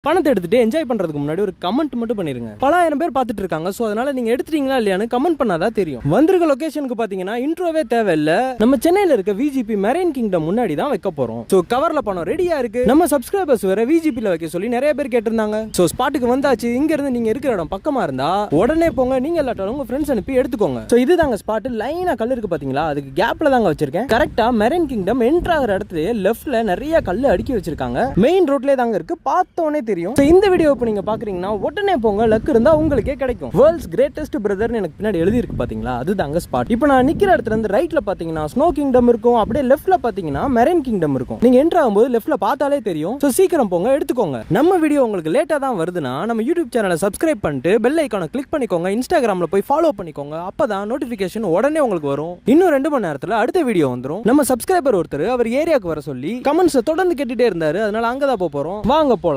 பணத்தை எடுத்துட்டு என்ஜாய் பண்றதுக்கு முன்னாடி ஒரு கமெண்ட் மட்டும் பண்ணிருங்க. பலாயிரம் பேர் பார்த்துட்டு இருக்காங்க. சோ அதனால நீங்க எடுத்துட்டீங்களா இல்லையான்னு கமெண்ட் பண்ணாதான் தெரியும். வந்திருக்க லொகேஷனுக்கு பாத்தீங்கன்னா இன்ட்ரோவே தேவையில்ல. நம்ம சென்னையில இருக்க விஜிபி மெரைன் கிங்டம் முன்னாடி தான் வைக்க போறோம். சோ கவர்ல பணம் ரெடியா இருக்கு. நம்ம சப்ஸ்கிரைபர்ஸ் வேற விஜிபில வைக்க சொல்லி நிறைய பேர் கேட்டிருந்தாங்க. சோ ஸ்பாட்டுக்கு வந்தாச்சு. இங்க இருந்து நீங்க இருக்கிற இடம் பக்கமா இருந்தா உடனே போங்க. நீங்க எல்லாரும் உங்க ஃப்ரெண்ட்ஸ் அனுப்பி எடுத்துக்கோங்க. சோ இதுதாங்க ஸ்பாட். லைனா கல் இருக்கு பாத்தீங்களா, அதுக்கு கேப்ல தாங்க வச்சிருக்கேன். கரெக்டா மெரைன் கிங்டம் என்டர் ஆகிற இடத்துல லெஃப்ட்ல நிறைய கல் அடுக்கி வச்சிருக்காங்க. மெயின் ரோட்லயே தாங்க இருக்கு. பார்த்தோனே தெரியும். இந்த வீடியோ இப்ப நீங்க பாக்குறீங்கன்னா உடனே போங்க. லக் இருந்தா உங்களுக்கே கிடைக்கும். வேர்ல்ட்ஸ் கிரேட்டஸ்ட் பிரதர்னு எனக்கு பின்னாடி எழுதி இருக்கு பாத்தீங்களா, அதுதாங்க ஸ்பாட். இப்போ நான் நிக்கிற இடத்துல இருந்து ரைட்ல பாத்தீங்கன்னா ஸ்னோ கிங்டம் இருக்கும். அப்படியே லெஃப்ட்ல பாத்தீங்கன்னா மெரைன் கிங்டம் இருக்கும். நீங்க என்டர் ஆகும்போது லெஃப்ட்ல பார்த்தாலே தெரியும். சோ சீக்கிரம் போங்க, எடுத்துக்கோங்க. நம்ம வீடியோ உங்களுக்கு லேட்டா தான் வருதுன்னா நம்ம யூடியூப் சேனலை சப்ஸ்கிரைப் பண்ணிட்டு பெல் ஐகானை கிளிக் பண்ணிக்கோங்க. இன்ஸ்டாகிராம்ல போய் ஃபாலோ பண்ணிக்கோங்க. அப்பதான் நோட்டிபிகேஷன் உடனே உங்களுக்கு வரும். இன்னும் 2 மணி நேரத்துல அடுத்த வீடியோ வந்துரும். நம்ம சப்ஸ்கிரைபர் ஒருத்தர் அவர் ஏரியாவுக்கு வர சொல்லி கமெண்ட்ஸ் தொடர்ந்து கேட்டுட்டே இருந்தாரு. அதனால அங்கதான் போறோம். வாங்க போலாம்.